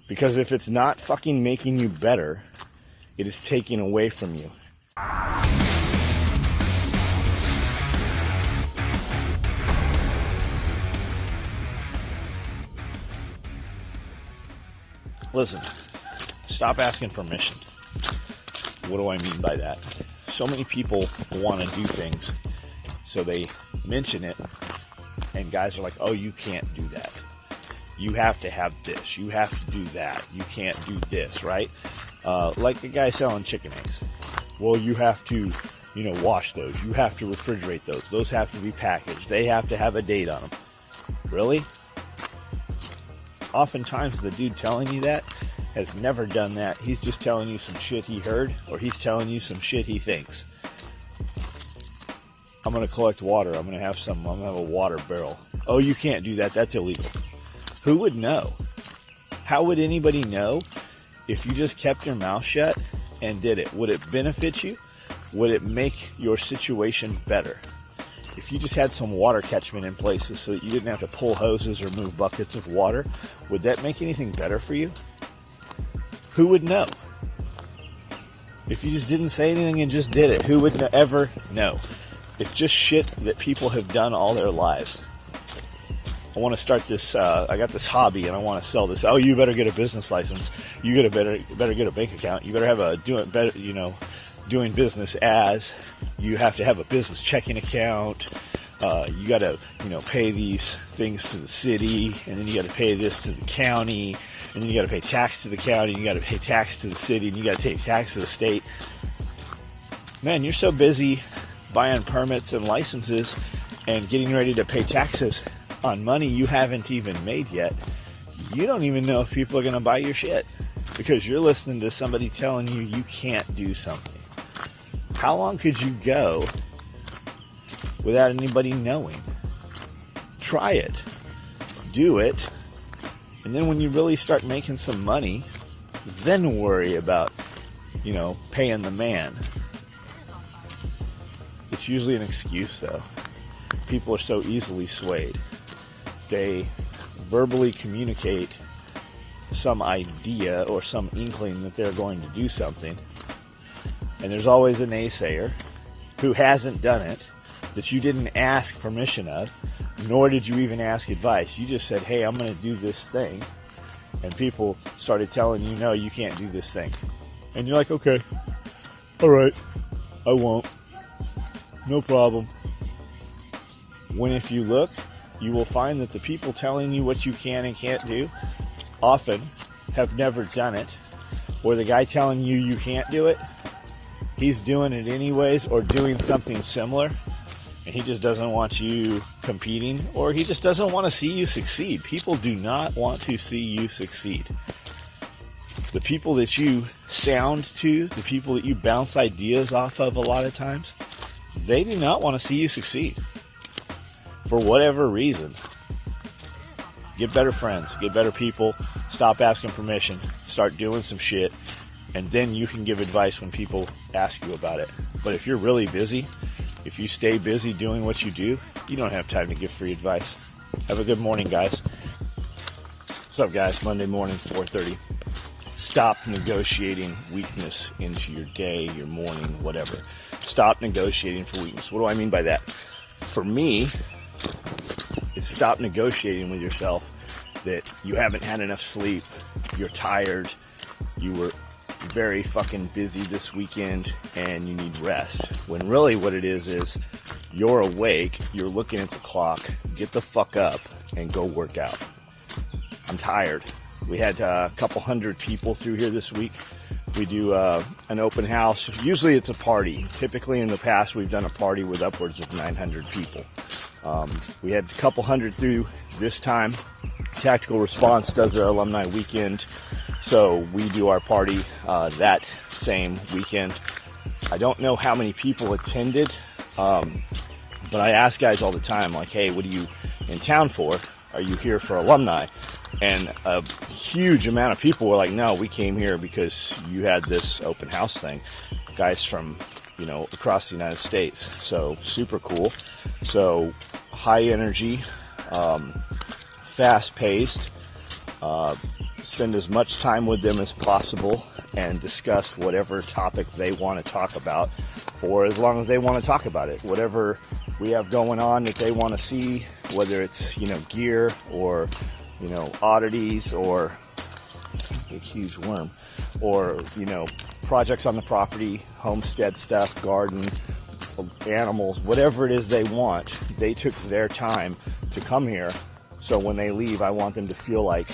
Because if it's not fucking making you better, it is taking away from you. Listen, stop asking permission. What do I mean by that? So many people want to do things, so they mention it, and guys are like, oh, you can't do that. You have to have this. You have to do that. You can't do this, right? Like the guy selling chicken eggs. Well, you have to, wash those. You have to refrigerate those. Those have to be packaged. They have to have a date on them. Really? Oftentimes the dude telling you that has never done that. He's just telling you some shit he heard, or he's telling you some shit he thinks. I'm going to collect water. I'm going to have a water barrel. Oh, you can't do that. That's illegal. Who would know? How would anybody know if you just kept your mouth shut and did it? Would it benefit you? Would it make your situation better? If you just had some water catchment in places so that you didn't have to pull hoses or move buckets of water, would that make anything better for you? Who would know? If you just didn't say anything and just did it, who would ever know? It's just shit that people have done all their lives. I want to start this, I got this hobby and I want to sell this. Oh, you better get a business license. You better get a bank account. You better have doing business as. You have to have a business checking account. You got to, pay these things to the city, and then you got to pay this to the county, and then you got to pay tax to the county, and you got to pay tax to the city, and you got to pay tax to the state. Man, you're so busy buying permits and licenses and getting ready to pay taxes on money you haven't even made yet. You don't even know if people are going to buy your shit because you're listening to somebody telling you you can't do something. How long could you go without anybody knowing? Try it. Do it. And then when you really start making some money, then worry about, paying the man. It's usually an excuse, though. People are so easily swayed. They verbally communicate some idea or some inkling that they're going to do something. And there's always a naysayer who hasn't done it, that you didn't ask permission of, nor did you even ask advice. You just said, hey, I'm going to do this thing. And people started telling you, no, you can't do this thing. And you're like, okay, all right, I won't. No problem. When if you look, you will find that the people telling you what you can and can't do often have never done it. Or the guy telling you you can't do it, he's doing it anyways or doing something similar. And he just doesn't want you competing, or he just doesn't want to see you succeed. People do not want to see you succeed. The people that you sound to, the people that you bounce ideas off of a lot of times, they do not want to see you succeed. For whatever reason. Get better friends, get better people, stop asking permission, start doing some shit, and then you can give advice when people ask you about it. But if you're really busy, if you stay busy doing what you do, you don't have time to give free advice. Have a good morning, guys. What's up, guys? Monday morning, 4:30. Stop negotiating weakness into your day, your morning, whatever. Stop negotiating for weakness. What do I mean by that? For me, it's stop negotiating with yourself that you haven't had enough sleep, you're tired, you were very fucking busy this weekend and you need rest. When really what it is you're awake, you're looking at the clock, get the fuck up and go work out. I'm tired. We had a couple hundred people through here this week. We do an open house. Usually it's a party. Typically in the past we've done a party with upwards of 900 people. We had a couple hundred through this time. Tactical Response does their alumni weekend, so we do our party that same weekend. I don't know how many people attended, but I ask guys all the time, like, hey, what are you in town for? Are you here for alumni? And a huge amount of people were like, no, we came here because you had this open house thing. Guys from, across the United States. So super cool. So high energy, fast paced, spend as much time with them as possible and discuss whatever topic they want to talk about for as long as they want to talk about it. Whatever we have going on that they want to see, whether it's, gear or, oddities or a huge worm or, projects on the property, homestead stuff, garden, animals, whatever it is they want. They took their time to come here. So when they leave, I want them to feel like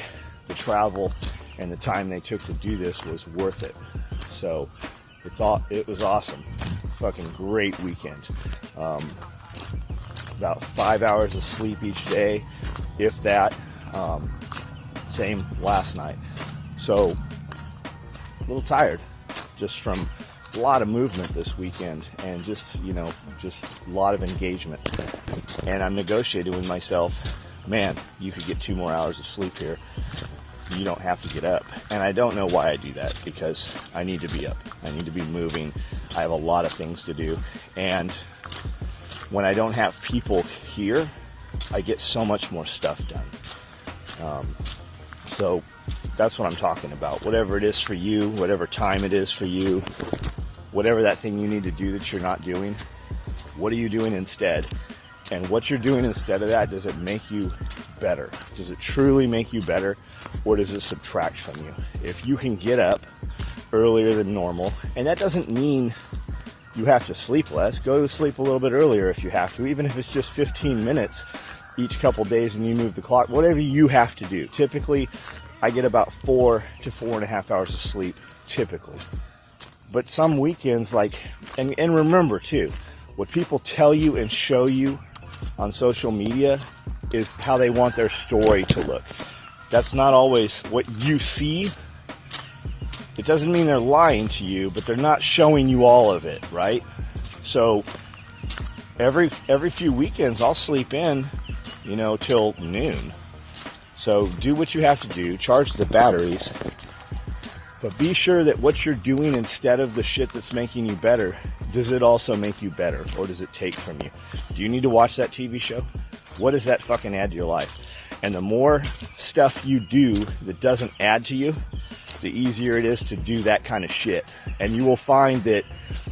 the travel and the time they took to do this was worth it. So it was awesome. Fucking great weekend. About 5 hours of sleep each day, if that. Same last night. So a little tired just from a lot of movement this weekend and just a lot of engagement. And I'm negotiating with myself, man, you could get 2 more hours of sleep here. You don't have to get up. And I don't know why I do that, because I need to be up. I need to be moving. I have a lot of things to do. And when I don't have people here, I get so much more stuff done. So that's what I'm talking about. Whatever it is for you, whatever time it is for you, whatever that thing you need to do that you're not doing, what are you doing instead? And what you're doing instead of that, does it make you better? Does it truly make you better, or does it subtract from you? If you can get up earlier than normal, and that doesn't mean you have to sleep less. Go to sleep a little bit earlier if you have to, even if it's just 15 minutes each couple days and you move the clock, whatever you have to do. Typically, I get about 4 to 4.5 hours of sleep, typically. But some weekends, and remember too, what people tell you and show you on social media is how they want their story to look. That's not always what you see. It doesn't mean they're lying to you, but they're not showing you all of it, right? So every few weekends I'll sleep in, till noon. So do what you have to do, charge the batteries, but be sure that what you're doing instead of the shit that's making you better, does it also make you better, or does it take from you? Do you need to watch that TV show? What does that fucking add to your life? And the more stuff you do that doesn't add to you, the easier it is to do that kind of shit. And you will find that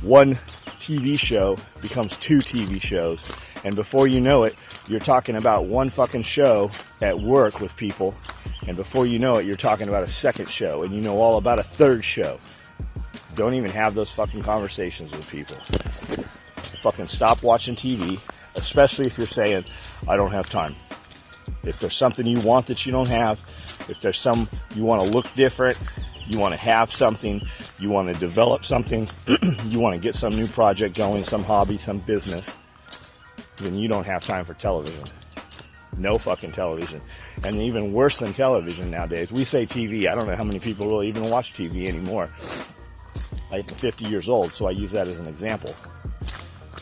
one TV show becomes 2 TV shows. And before you know it, you're talking about one fucking show at work with people. And before you know it, you're talking about a second show. And you know all about a third show. Don't even have those fucking conversations with people. Fucking stop watching TV, especially if you're saying, I don't have time. If there's something you want that you don't have, if there's you want to look different, you want to have something, you want to develop something, you want to get some new project going, some hobby, some business, then you don't have time for television. No fucking television. And even worse than television nowadays, we say TV. I don't know how many people really even watch TV anymore. I'm 50 years old, so I use that as an example.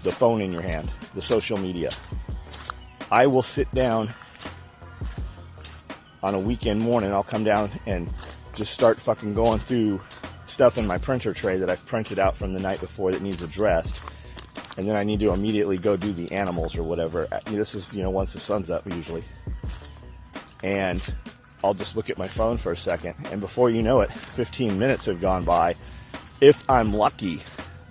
The phone in your hand, the social media. I will sit down on a weekend morning, I'll come down and just start fucking going through stuff in my printer tray that I've printed out from the night before that needs addressed. And then I need to immediately go do the animals or whatever. This is, once the sun's up usually. And I'll just look at my phone for a second. And before you know it, 15 minutes have gone by. If I'm lucky,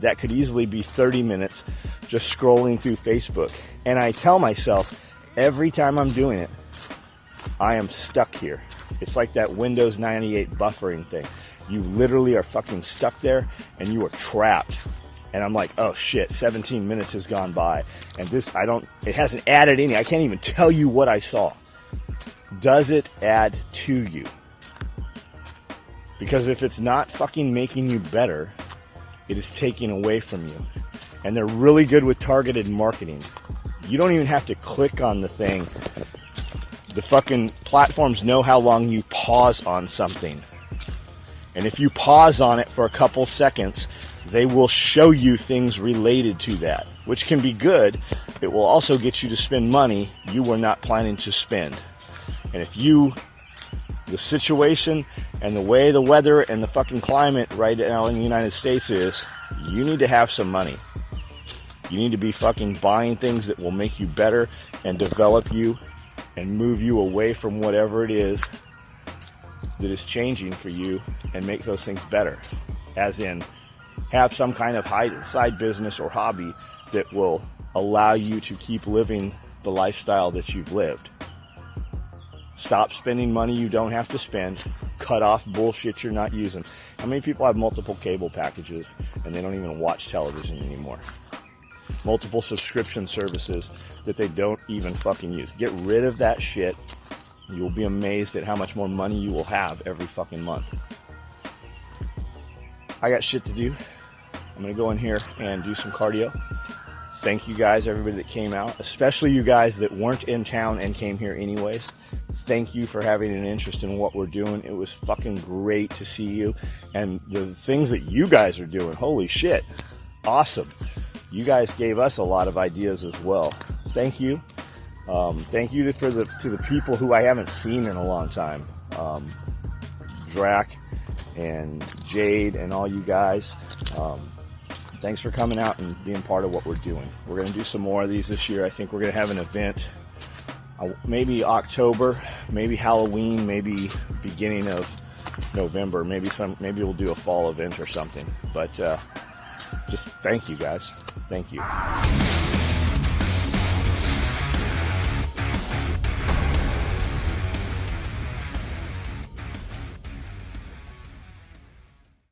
that could easily be 30 minutes just scrolling through Facebook. And I tell myself every time I'm doing it, I am stuck here. It's like that Windows 98 buffering thing. You literally are fucking stuck there and you are trapped. And I'm like, oh shit, 17 minutes has gone by. And it hasn't added any. I can't even tell you what I saw. Does it add to you? Because if it's not fucking making you better, it is taking away from you. And they're really good with targeted marketing. You don't even have to click on the thing. The fucking platforms know how long you pause on something. And if you pause on it for a couple seconds, they will show you things related to that, which can be good. It will also get you to spend money you were not planning to spend. And if the situation and the way the weather and the fucking climate right now in the United States is, you need to have some money. You need to be fucking buying things that will make you better and develop you and move you away from whatever it is that is changing for you and make those things better. As in, have some kind of side business or hobby that will allow you to keep living the lifestyle that you've lived. Stop spending money you don't have to spend. Cut off bullshit you're not using. How many people have multiple cable packages and they don't even watch television anymore? Multiple subscription services that they don't even fucking use. Get rid of that shit. You'll be amazed at how much more money you will have every fucking month. I got shit to do. I'm going to go in here and do some cardio. Thank you guys, everybody that came out, especially you guys that weren't in town and came here anyways. Thank you for having an interest in what we're doing. It was fucking great to see you. And the things that you guys are doing, holy shit, awesome. You guys gave us a lot of ideas as well. Thank you. Thank you to the people who I haven't seen in a long time. Drac and Jade and all you guys. Thanks for coming out and being part of what we're doing. We're going to do some more of these this year. I think we're going to have an event, maybe October, maybe Halloween, maybe beginning of November, maybe we'll do a fall event or something. But just thank you guys. Thank you.